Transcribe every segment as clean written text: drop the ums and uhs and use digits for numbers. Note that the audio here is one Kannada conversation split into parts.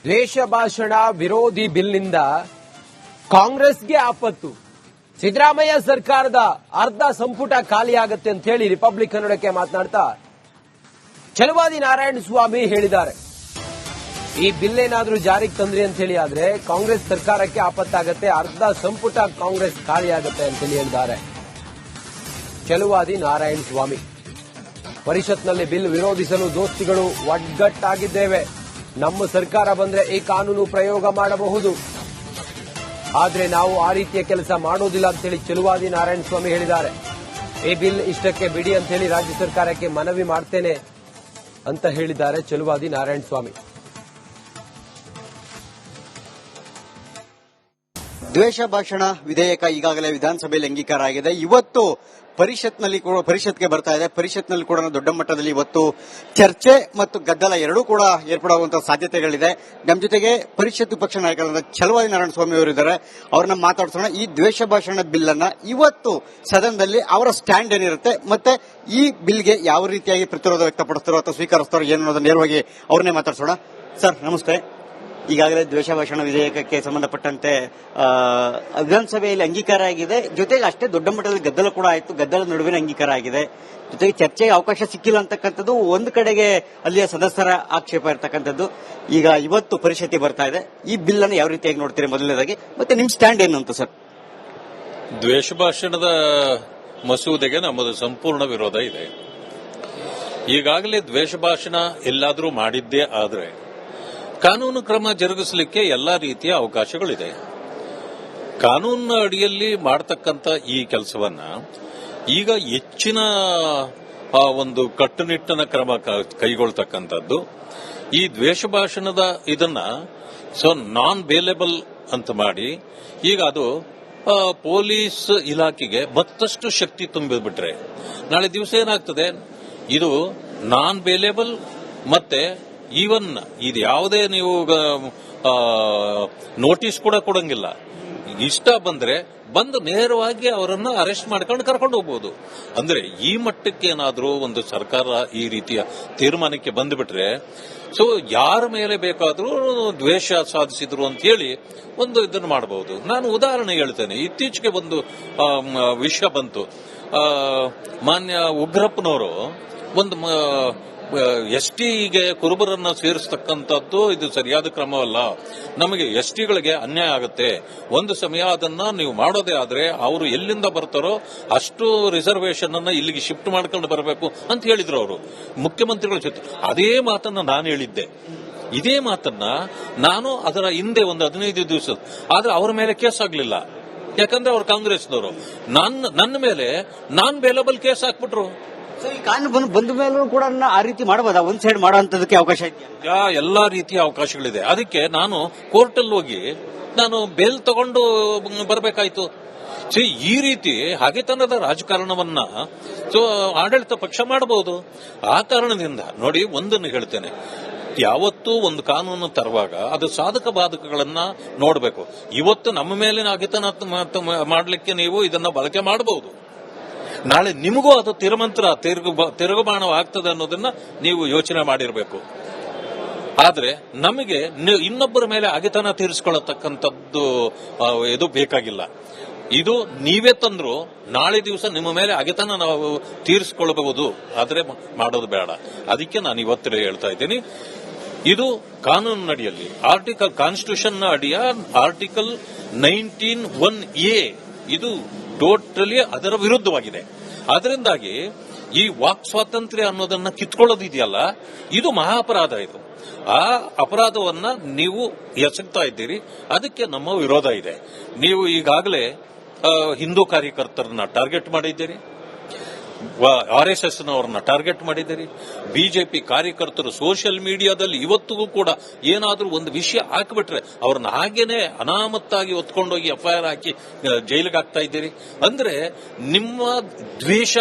ದ್ವೇಷ ಭಾಷಣ ವಿರೋಧಿ ಬಿಲ್ನಿಂದ ಕಾಂಗ್ರೆಸ್ಗೆ ಆಪತ್ತು. ಸಿದ್ದರಾಮಯ್ಯ ಸರ್ಕಾರದ ಅರ್ಧ ಸಂಪುಟ ಖಾಲಿಯಾಗುತ್ತೆ ಅಂತ ಹೇಳಿ ರಿಪಬ್ಲಿಕ್ ಕನ್ನಡಕ್ಕೆ ಮಾತನಾಡ್ತಾ ಛಲವಾದಿ ನಾರಾಯಣ ಸ್ವಾಮಿ ಹೇಳಿದ್ದಾರೆ. ಈ ಬಿಲ್ ಏನಾದ್ರೂ ಜಾರಿಗೆ ತಂದ್ರಿ ಅಂತ ಹೇಳಿ ಆದ್ರೆ ಕಾಂಗ್ರೆಸ್ ಸರ್ಕಾರಕ್ಕೆ ಆಪತ್ತಾಗತ್ತೆ, ಅರ್ಧ ಸಂಪುಟ ಕಾಂಗ್ರೆಸ್ ಖಾಲಿಯಾಗುತ್ತೆ ಅಂತ ಹೇಳಿ ಹೇಳಿದ್ದಾರೆ ಛಲವಾದಿ ನಾರಾಯಣ ಸ್ವಾಮಿ. ಪರಿಷತ್ನಲ್ಲಿ ಬಿಲ್ ವಿರೋಧಿಸಲು ದೋಸ್ತಿಗಳು ಒಗ್ಗಟ್ಟಾಗಿದ್ದೇವೆ. ನಮ್ಮ ಸರ್ಕಾರ ಬಂದ್ರೆ ಈ ಕಾನೂನು ಪ್ರಯೋಗ ಮಾಡಬಹುದು, ಆದ್ರೆ ನಾವು ಆ ರೀತಿಯ ಕೆಲಸ ಮಾಡೋದಿಲ್ಲ ಅಂತ ಹೇಳಿ ಛಲವಾದಿ ನಾರಾಯಣ ಸ್ವಾಮಿ ಹೇಳಿದ್ದಾರೆ. ಈ ಬಿಲ್ ಇಷ್ಟಕ್ಕೆ ಬಿಡಿ ಅಂತ ಹೇಳಿ ರಾಜ್ಯ ಸರ್ಕಾರಕ್ಕೆ ಮನವಿ ಮಾಡ್ತೇನೆ ಅಂತ ಹೇಳಿದ್ದಾರೆ ಛಲವಾದಿ ನಾರಾಯಣ ಸ್ವಾಮಿ. ದ್ವೇಷ ಭಾಷಣ ವಿಧೇಯಕ ಈಗಾಗಲೇ ವಿಧಾನಸಭೆಯಲ್ಲಿ ಅಂಗೀಕಾರ ಆಗಿದೆ. ಇವತ್ತು ಪರಿಷತ್ಗೆ ಬರ್ತಾ ಇದೆ. ಪರಿಷತ್ನಲ್ಲಿ ಕೂಡ ದೊಡ್ಡ ಮಟ್ಟದಲ್ಲಿ ಇವತ್ತು ಚರ್ಚೆ ಮತ್ತು ಗದ್ದಲ ಎರಡೂ ಕೂಡ ಏರ್ಪಡುವಂತಹ ಸಾಧ್ಯತೆಗಳಿದೆ. ನಮ್ಮ ಜೊತೆಗೆ ಪರಿಷತ್ ವಿಪಕ್ಷ ನಾಯಕರಾದ ಛಲವಾದಿ ನಾರಾಯಣ ಸ್ವಾಮಿ ಅವರು ಇದ್ದಾರೆ. ಅವ್ರನ್ನ ಮಾತಾಡ್ಸೋಣ. ಈ ದ್ವೇಷ ಭಾಷಣ ಬಿಲ್ ಅನ್ನ ಇವತ್ತು ಸದನದಲ್ಲಿ ಅವರ ಸ್ಟ್ಯಾಂಡ್ ಏನಿರುತ್ತೆ ಮತ್ತೆ ಈ ಬಿಲ್ಗೆ ಯಾವ ರೀತಿಯಾಗಿ ಪ್ರತಿರೋಧ ವ್ಯಕ್ತಪಡಿಸ್ತಾರೋ ಅಥವಾ ಸ್ವೀಕರಿಸ್ತಾರೋ ಏನು ಅನ್ನೋದನ್ನ ನೇರವಾಗಿ ಅವ್ರನ್ನೇ ಮಾತಾಡ್ಸೋಣ. ಸರ್ ನಮಸ್ತೆ. ಈಗಾಗಲೇ ದ್ವೇಷ ಭಾಷಣ ವಿಧೇಯಕಕ್ಕೆ ಸಂಬಂಧಪಟ್ಟಂತೆ ವಿಧಾನಸಭೆಯಲ್ಲಿ ಅಂಗೀಕಾರ ಆಗಿದೆ. ಜೊತೆಗೆ ಅಷ್ಟೇ ದೊಡ್ಡ ಮಟ್ಟದಲ್ಲಿ ಗದ್ದಲ ಕೂಡ ಆಯಿತು. ಗದ್ದಲದ ನಡುವಿನ ಅಂಗೀಕಾರ ಆಗಿದೆ. ಜೊತೆಗೆ ಚರ್ಚೆಗೆ ಅವಕಾಶ ಸಿಕ್ಕಿಲ್ಲ ಅಂತಕ್ಕಂಥದ್ದು ಒಂದು ಕಡೆಗೆ ಅಲ್ಲಿಯ ಸದಸ್ಯರ ಆಕ್ಷೇಪ ಇರತಕ್ಕಂಥದ್ದು. ಈಗ ಇವತ್ತು ಪರಿಷತ್ತಿಗೆ ಬರ್ತಾ ಇದೆ. ಈ ಬಿಲ್ ಅನ್ನು ಯಾವ ರೀತಿಯಾಗಿ ನೋಡ್ತೀರಿ ಮೊದಲನೇದಾಗಿ, ಮತ್ತೆ ನಿಮ್ ಸ್ಟ್ಯಾಂಡ್ ಏನು ಅಂತ ಸರ್? ದ್ವೇಷ ಭಾಷಣದ ಮಸೂದೆಗೆ ನಮ್ಮದು ಸಂಪೂರ್ಣ ವಿರೋಧ ಇದೆ. ಈಗಾಗಲೇ ದ್ವೇಷ ಭಾಷಣ ಎಲ್ಲಾದರೂ ಮಾಡಿದ್ದೇ ಆದರೆ ಕಾನೂನು ಕ್ರಮ ಜರುಗಿಸಲಿಕ್ಕೆ ಎಲ್ಲಾ ರೀತಿಯ ಅವಕಾಶಗಳಿದೆ. ಕಾನೂನಿನ ಅಡಿಯಲ್ಲಿ ಮಾಡತಕ್ಕಂಥ ಈ ಕೆಲಸವನ್ನ ಈಗ ಹೆಚ್ಚಿನ ಒಂದು ಕಟ್ಟುನಿಟ್ಟಿನ ಕ್ರಮ ಕೈಗೊಳ್ತಕ್ಕಂಥದ್ದು. ಈ ದ್ವೇಷ ಭಾಷಣದ ಇದನ್ನ ನಾನ್ ಬೇಲೇಬಲ್ ಅಂತ ಮಾಡಿ ಈಗ ಅದು ಪೊಲೀಸ್ ಇಲಾಖೆಗೆ ಮತ್ತಷ್ಟು ಶಕ್ತಿ ತುಂಬಿಬಿಟ್ರೆ ನಾಳೆ ದಿವಸ ಏನಾಗ್ತದೆ, ಇದು ನಾನ್ ಬೇಲೇಬಲ್ ಮತ್ತೆ ಈವನ್ ಇದು ಯಾವುದೇ ನೀವು ನೋಟಿಸ್ ಕೂಡ ಕೊಡಂಗಿಲ್ಲ. ಇಷ್ಟ ಬಂದು ನೇರವಾಗಿ ಅವರನ್ನ ಅರೆಸ್ಟ್ ಮಾಡ್ಕೊಂಡು ಕರ್ಕೊಂಡು ಹೋಗ್ಬೋದು. ಅಂದ್ರೆ ಈ ಮಟ್ಟಕ್ಕೆ ಏನಾದ್ರೂ ಒಂದು ಸರ್ಕಾರ ಈ ರೀತಿಯ ತೀರ್ಮಾನಕ್ಕೆ ಬಂದುಬಿಟ್ರೆ ಯಾರ ಮೇಲೆ ಬೇಕಾದ್ರೂ ದ್ವೇಷ ಸಾಧಿಸಿದ್ರು ಅಂತ ಹೇಳಿ ಒಂದು ಇದನ್ನು ಮಾಡಬಹುದು. ನಾನು ಉದಾಹರಣೆ ಹೇಳ್ತೇನೆ. ಇತ್ತೀಚೆಗೆ ಒಂದು ವಿಷಯ ಬಂತು. ಮಾನ್ಯ ಉಗ್ರಪ್ಪನವರು ಒಂದು ಎಸ್ಟಿಗೆ ಕುರುಬರನ್ನ ಸೇರಿಸತಕ್ಕಂಥದ್ದು ಇದು ಸರಿಯಾದ ಕ್ರಮವಲ್ಲ, ನಮಗೆ ಎಸ್ಟಿಗಳಿಗೆ ಅನ್ಯಾಯ ಆಗುತ್ತೆ, ಒಂದು ಸಮಯ ಅದನ್ನ ನೀವು ಮಾಡೋದೇ ಆದ್ರೆ ಅವರು ಎಲ್ಲಿಂದ ಬರ್ತಾರೋ ಅಷ್ಟು ರಿಸರ್ವೇಶನ್ ಅನ್ನ ಇಲ್ಲಿಗೆ ಶಿಫ್ಟ್ ಮಾಡ್ಕೊಂಡು ಬರಬೇಕು ಅಂತ ಹೇಳಿದ್ರು ಅವರು ಮುಖ್ಯಮಂತ್ರಿಗಳ ಜೊತೆ. ಅದೇ ಮಾತನ್ನ ನಾನು ಹೇಳಿದ್ದೆ. ಇದೇ ಮಾತನ್ನ ನಾನು ಅದರ ಹಿಂದೆ ಒಂದು 15 ದಿವಸ ಆದ್ರೆ ಅವರ ಮೇಲೆ ಕೇಸ್ ಆಗ್ಲಿಲ್ಲ. ಯಾಕಂದ್ರೆ ಅವರು ಕಾಂಗ್ರೆಸ್ನವರು. ನನ್ನ ಮೇಲೆ ನಾನ್ ಬೇಲಬಲ್ ಕೇಸ್ ಹಾಕ್ಬಿಟ್ರು. ಈ ಕಾನೂನು ಬಂದ ಮೇಲೂ ಕೂಡ ಆ ರೀತಿ ಮಾಡಬಹುದಾ? ಒಂದ್ ಸೈಡ್ ಮಾಡುವಂತದಕ್ಕೆ ಅವಕಾಶ ಇದೆಯಾ? ಎಲ್ಲಾ ರೀತಿಯ ಅವಕಾಶಗಳಿದೆ. ಅದಕ್ಕೆ ನಾನು ಕೋರ್ಟಲ್ಲಿ ಹೋಗಿ ನಾನು ಬೇಲ್ ತಗೊಂಡು ಬರಬೇಕಾಯ್ತು. ಈ ರೀತಿ ಹಗೆತನದ ರಾಜಕಾರಣವನ್ನ ಆಡಳಿತ ಪಕ್ಷ ಮಾಡಬಹುದು. ಆ ಕಾರಣದಿಂದ ನೋಡಿ, ಒಂದನ್ನು ಹೇಳ್ತೇನೆ, ಯಾವತ್ತೂ ಒಂದು ಕಾನೂನು ತರುವಾಗ ಅದು ಸಾಧಕ ಬಾಧಕಗಳನ್ನ ನೋಡಬೇಕು. ಇವತ್ತು ನಮ್ಮ ಮೇಲಿನ ಹಗೆತನ ಮಾಡಲಿಕ್ಕೆ ನೀವು ಇದನ್ನ ಬಳಕೆ ಮಾಡಬಹುದು. ನಾಳೆ ನಿಮಗೂ ಅದು ತಿರುಗುಬಾಣವಾಗ್ತದೆ ಅನ್ನೋದನ್ನ ನೀವು ಯೋಚನೆ ಮಾಡಿರಬೇಕು. ಆದ್ರೆ ನಮಗೆ ಇನ್ನೊಬ್ಬರ ಮೇಲೆ ಹಗೆತನ ತೀರಿಸಿಕೊಳ್ಳತಕ್ಕಂಥದ್ದು ಇದು ಬೇಕಾಗಿಲ್ಲ. ಇದು ನೀವೇ ತಂದ್ರು ನಾಳೆ ದಿವಸ ನಿಮ್ಮ ಮೇಲೆ ಹಗೆತನ ನಾವು ತೀರಿಸಿಕೊಳ್ಳಬಹುದು, ಆದ್ರೆ ಮಾಡೋದು ಬೇಡ. ಅದಕ್ಕೆ ನಾನು ಇವತ್ತು ಹೇಳ್ತಾ ಇದ್ದೀನಿ, ಇದು ಕಾನೂನಿನಡಿಯಲ್ಲಿ ಕಾನ್ಸ್ಟಿಟ್ಯೂಷನ್ ಅಡಿಯ ಆರ್ಟಿಕಲ್ 19(1)A ಇದು ಟೋಟಲಿ ಅದರ ವಿರುದ್ಧವಾಗಿದೆ. ಅದರಿಂದಾಗಿ ಈ ವಾಕ್ ಸ್ವಾತಂತ್ರ್ಯ ಅನ್ನೋದನ್ನ ಕಿತ್ಕೊಳ್ಳೋದಿದೆಯಲ್ಲ, ಇದು ಮಹಾ ಅಪರಾಧ. ಇದು ಆ ಅಪರಾಧವನ್ನ ನೀವು ಎಸಗ್ತಾ ಇದ್ದೀರಿ. ಅದಕ್ಕೆ ನಮ್ಮ ವಿರೋಧ ಇದೆ. ನೀವು ಈಗಾಗಲೇ ಹಿಂದೂ ಕಾರ್ಯಕರ್ತರನ್ನ ಟಾರ್ಗೆಟ್ ಮಾಡಿದ್ದೀರಿ, RSS ನವರನ್ನ ಟಾರ್ಗೆಟ್ ಮಾಡಿದ್ದೀರಿ. ಬಿಜೆಪಿ ಕಾರ್ಯಕರ್ತರು ಸೋಷಿಯಲ್ ಮೀಡಿಯಾದಲ್ಲಿ ಇವತ್ತಿಗೂ ಕೂಡ ಏನಾದ್ರೂ ಒಂದು ವಿಷಯ ಹಾಕಿಬಿಟ್ರೆ ಅವ್ರನ್ನ ಹಾಗೇನೆ ಅನಾಮತ್ತಾಗಿ ಹೊತ್ಕೊಂಡೋಗಿ FIR ಹಾಕಿ ಜೈಲಿಗೆ ಹಾಕ್ತಾ ಇದ್ದೀರಿ. ಅಂದ್ರೆ ನಿಮ್ಮ ದ್ವೇಷ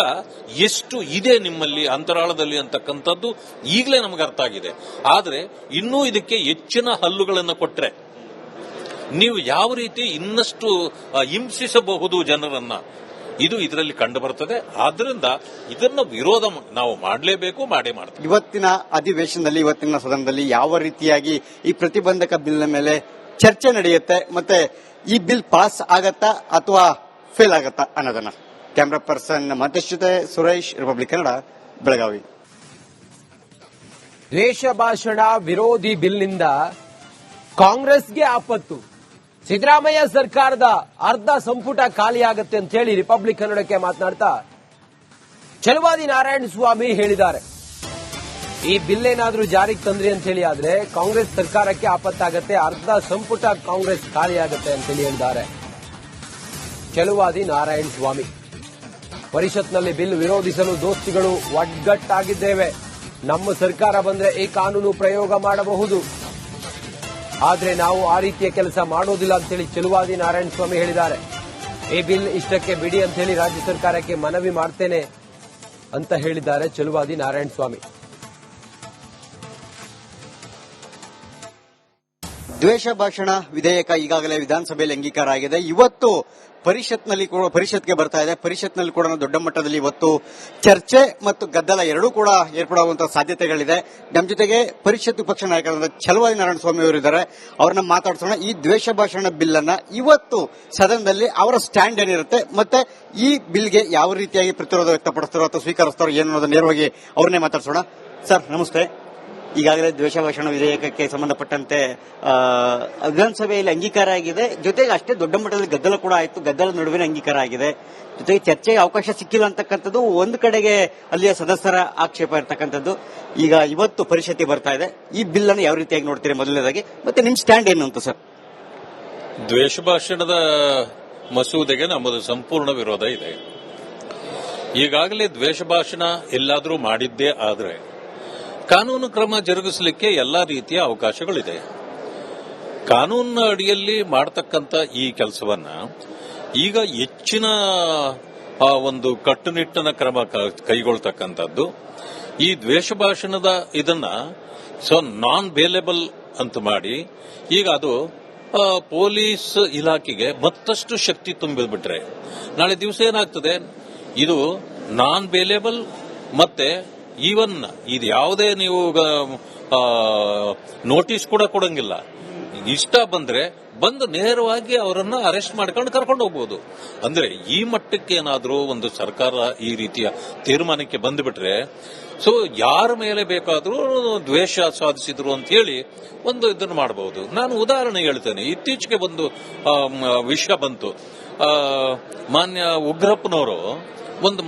ಎಷ್ಟು ಇದೆ ನಿಮ್ಮಲ್ಲಿ ಅಂತರಾಳದಲ್ಲಿ ಅಂತಕ್ಕಂಥದ್ದು ಈಗಲೇ ನಮಗೆ ಅರ್ಥ ಆಗಿದೆ. ಆದ್ರೆ ಇನ್ನೂ ಇದಕ್ಕೆ ಹೆಚ್ಚಿನ ಹಲ್ಲುಗಳನ್ನು ಕೊಟ್ರೆ ನೀವು ಯಾವ ರೀತಿ ಇನ್ನಷ್ಟು ಹಿಂಸಿಸಬಹುದು ಜನರನ್ನ, ಇದು ಇದರಲ್ಲಿ ಕಂಡು ಬರ್ತದೆ. ಆದ್ರಿಂದ ಇದನ್ನ ವಿರೋಧ ನಾವು ಮಾಡಲೇಬೇಕು, ಮಾಡೇ ಮಾಡ್ತೀವಿ. ಇವತ್ತಿನ ಅಧಿವೇಶನದಲ್ಲಿ, ಇವತ್ತಿನ ಸದನದಲ್ಲಿ ಯಾವ ರೀತಿಯಾಗಿ ಈ ಪ್ರತಿಬಂಧಕ ಬಿಲ್ ಮೇಲೆ ಚರ್ಚೆ ನಡೆಯುತ್ತೆ, ಮತ್ತೆ ಈ ಬಿಲ್ ಪಾಸ್ ಆಗತ್ತಾ ಅಥವಾ ಫೇಲ್ ಆಗತ್ತಾ ಅನ್ನೋದನ್ನ ಕ್ಯಾಮ್ರಾ ಪರ್ಸನ್ ಮಹೇಶ್ ಜೊತೆ ಸುರೇಶ್, ರಿಪಬ್ಲಿಕ್ ಕನ್ನಡ, ಬೆಳಗಾವಿ. ದ್ವೇಷ ಭಾಷಣ ವಿರೋಧಿ ಬಿಲ್ನಿಂದ ಕಾಂಗ್ರೆಸ್ಗೆ ಆಪತ್ತು. ಸಿದ್ದರಾಮಯ್ಯ ಸರ್ಕಾರದ ಅರ್ಧ ಸಂಪುಟ ಖಾಲಿಯಾಗುತ್ತೆ ಅಂತ ಹೇಳಿ ರಿಪಬ್ಲಿಕ್ ಕನ್ನಡಕ್ಕೆ ಮಾತನಾಡ್ತಾ ಛಲವಾದಿ ನಾರಾಯಣ ಸ್ವಾಮಿ ಹೇಳಿದ್ದಾರೆ. ಈ ಬಿಲ್ ಏನಾದ್ರೂ ಜಾರಿಗೆ ತಂದ್ರಿ ಅಂತ ಹೇಳಿ ಆದ್ರೆ ಕಾಂಗ್ರೆಸ್ ಸರ್ಕಾರಕ್ಕೆ ಆಪತ್ತಾಗತ್ತೆ, ಅರ್ಧ ಸಂಪುಟ ಕಾಂಗ್ರೆಸ್ ಖಾಲಿಯಾಗತ್ತೆ ಅಂತ ಹೇಳಿ ಹೇಳಿದ್ದಾರೆ ಛಲವಾದಿ ನಾರಾಯಣ ಸ್ವಾಮಿ. ಪರಿಷತ್ನಲ್ಲಿ ಬಿಲ್ ವಿರೋಧಿಸಲು ದೋಸ್ತಿಗಳು ಒಗ್ಗಟ್ಟಾಗಿದ್ದೇವೆ. ನಮ್ಮ ಸರ್ಕಾರ ಬಂದ್ರೆ ಈ ಕಾನೂನು ಪ್ರಯೋಗ ಮಾಡಬಹುದು, ಆದ್ರೆ ನಾವು ಆ ರೀತಿಯ ಕೆಲಸ ಮಾಡೋದಿಲ್ಲ ಅಂತ ಹೇಳಿ ಛಲವಾದಿ ನಾರಾಯಣ ಸ್ವಾಮಿ ಹೇಳಿದ್ದಾರೆ. ಈ ಬಿಲ್ ಇಷ್ಟಕ್ಕೆ ಬಿಡಿ ಅಂತ ಹೇಳಿ ರಾಜ್ಯ ಸರ್ಕಾರಕ್ಕೆ ಮನವಿ ಮಾಡ್ತೇನೆ ಅಂತ ಹೇಳಿದ್ದಾರೆ ಛಲವಾದಿ ನಾರಾಯಣ ಸ್ವಾಮಿ. ದ್ವೇಷ ಭಾಷಣ ವಿಧೇಯಕ ಈಗಾಗಲೇ ವಿಧಾನಸಭೆಯಲ್ಲಿ ಅಂಗೀಕಾರ ಆಗಿದೆ. ಇವತ್ತು ಪರಿಷತ್ಗೆ ಬರ್ತಾ ಇದೆ. ಪರಿಷತ್ನಲ್ಲಿ ಕೂಡ ದೊಡ್ಡ ಮಟ್ಟದಲ್ಲಿ ಇವತ್ತು ಚರ್ಚೆ ಮತ್ತು ಗದ್ದಲ ಎರಡೂ ಕೂಡ ಏರ್ಪಡುವಂತಹ ಸಾಧ್ಯತೆಗಳಿದೆ. ನಮ್ಮ ಜೊತೆಗೆ ಪರಿಷತ್ ವಿಪಕ್ಷ ನಾಯಕರಾದ ಛಲವಾದಿ ನಾರಾಯಣ ಸ್ವಾಮಿ ಅವರಿದ್ದಾರೆ. ಅವ್ರನ್ನ ಮಾತಾಡ್ಸೋಣ. ಈ ದ್ವೇಷ ಭಾಷಣ ಬಿಲ್ ಅನ್ನ ಇವತ್ತು ಸದನದಲ್ಲಿ ಅವರ ಸ್ಟ್ಯಾಂಡ್ ಏನಿರುತ್ತೆ, ಮತ್ತೆ ಈ ಬಿಲ್ಗೆ ಯಾವ ರೀತಿಯಾಗಿ ಪ್ರತಿರೋಧ ವ್ಯಕ್ತಪಡಿಸ್ತಾರೋ ಅಥವಾ ಸ್ವೀಕರಿಸ್ತಾರೋ ಏನು ಅನ್ನೋದನ್ನ ನೇರವಾಗಿ ಅವ್ರನ್ನೇ ಮಾತಾಡ್ಸೋಣ. ಸರ್ ನಮಸ್ತೆ. ಈಗಾಗಲೇ ದ್ವೇಷ ಭಾಷಣ ವಿಧೇಯಕಕ್ಕೆ ಸಂಬಂಧಪಟ್ಟಂತೆ ವಿಧಾನಸಭೆಯಲ್ಲಿ ಅಂಗೀಕಾರ ಆಗಿದೆ. ಜೊತೆಗೆ ಅಷ್ಟೇ ದೊಡ್ಡ ಮಟ್ಟದಲ್ಲಿ ಗದ್ದಲ ಕೂಡ ಆಯಿತು. ಗದ್ದಲದ ನಡುವಿನ ಅಂಗೀಕಾರ ಆಗಿದೆ. ಜೊತೆಗೆ ಚರ್ಚೆಗೆ ಅವಕಾಶ ಸಿಕ್ಕಿಲ್ಲ ಅಂತಕ್ಕಂಥದ್ದು ಒಂದು ಕಡೆಗೆ ಅಲ್ಲಿಯ ಸದಸ್ಯರ ಆಕ್ಷೇಪ ಇರತಕ್ಕಂಥದ್ದು. ಈಗ ಇವತ್ತು ಪರಿಷತ್ತಿಗೆ ಬರ್ತಾ ಇದೆ. ಈ ಬಿಲ್ ಅನ್ನು ಯಾವ ರೀತಿಯಾಗಿ ನೋಡ್ತೀರಿ ಮೊದಲನೇದಾಗಿ, ಮತ್ತೆ ನಿಮ್ ಸ್ಟ್ಯಾಂಡ್ ಏನು ಅಂತ ಸರ್? ದ್ವೇಷ ಭಾಷಣದ ಮಸೂದೆಗೆ ನಮ್ಮದು ಸಂಪೂರ್ಣ ವಿರೋಧ ಇದೆ. ಈಗಾಗಲೇ ದ್ವೇಷ ಭಾಷಣ ಎಲ್ಲಾದರೂ ಮಾಡಿದ್ದೇ ಆದ್ರೆ ಕಾನೂನು ಕ್ರಮ ಜರುಗಿಸಲಿಕ್ಕೆ ಎಲ್ಲಾ ರೀತಿಯ ಅವಕಾಶಗಳಿದೆ. ಕಾನೂನಿನ ಅಡಿಯಲ್ಲಿ ಮಾಡತಕ್ಕಂಥ ಈ ಕೆಲಸವನ್ನ ಈಗ ಹೆಚ್ಚಿನ ಒಂದು ಕಟ್ಟುನಿಟ್ಟಿನ ಕ್ರಮ ಕೈಗೊಳ್ತಕ್ಕಂಥದ್ದು. ಈ ದ್ವೇಷ ಭಾಷಣದ ಇದನ್ನ ನಾನ್ ಬೇಲೇಬಲ್ ಅಂತ ಮಾಡಿ ಈಗ ಅದು ಪೊಲೀಸ್ ಇಲಾಖೆಗೆ ಮತ್ತಷ್ಟು ಶಕ್ತಿ ತುಂಬಿಬಿಟ್ರೆ ನಾಳೆ ದಿವಸ ಏನಾಗ್ತದೆ, ಇದು ನಾನ್ ಬೇಲೇಬಲ್ ಮತ್ತೆ ಈವನ್ ಇದು ಯಾವುದೇ ನೀವು ನೋಟಿಸ್ ಕೂಡ ಕೊಡಂಗಿಲ್ಲ. ಇಷ್ಟ ಬಂದು ನೇರವಾಗಿ ಅವರನ್ನ ಅರೆಸ್ಟ್ ಮಾಡ್ಕೊಂಡು ಕರ್ಕೊಂಡು ಹೋಗ್ಬೋದು. ಅಂದ್ರೆ ಈ ಮಟ್ಟಕ್ಕೆ ಏನಾದರೂ ಒಂದು ಸರ್ಕಾರ ಈ ರೀತಿಯ ತೀರ್ಮಾನಕ್ಕೆ ಬಂದುಬಿಟ್ರೆ ಯಾರ ಮೇಲೆ ಬೇಕಾದರೂ ದ್ವೇಷ ಸಾಧಿಸಿದ್ರು ಅಂತ ಹೇಳಿ ಒಂದು ಇದನ್ನು ಮಾಡಬಹುದು. ನಾನು ಉದಾಹರಣೆ ಹೇಳ್ತೇನೆ. ಇತ್ತೀಚೆಗೆ ಒಂದು ವಿಷಯ ಬಂತು. ಮಾನ್ಯ ಉಗ್ರಪ್ಪನವರು ಒಂದು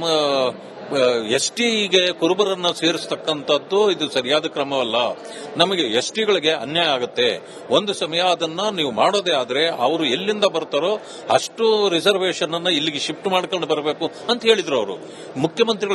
ಎಸ್ಟಿಗೆ ಕುರುಬರನ್ನ ಸೇರಿಸತಕ್ಕಂಥದ್ದು ಇದು ಸರಿಯಾದ ಕ್ರಮವಲ್ಲ, ನಮಗೆ ಎಸ್ಟಿಗಳಿಗೆ ಅನ್ಯಾಯ ಆಗುತ್ತೆ, ಒಂದು ಸಮಯ ಅದನ್ನ ನೀವು ಮಾಡೋದೇ ಆದ್ರೆ ಅವರು ಎಲ್ಲಿಂದ ಬರ್ತಾರೋ ಅಷ್ಟು ರಿಸರ್ವೇಶನ್ ಅನ್ನ ಇಲ್ಲಿಗೆ ಶಿಫ್ಟ್ ಮಾಡ್ಕೊಂಡು ಬರಬೇಕು ಅಂತ ಹೇಳಿದ್ರು ಅವರು. ಮುಖ್ಯಮಂತ್ರಿಗಳು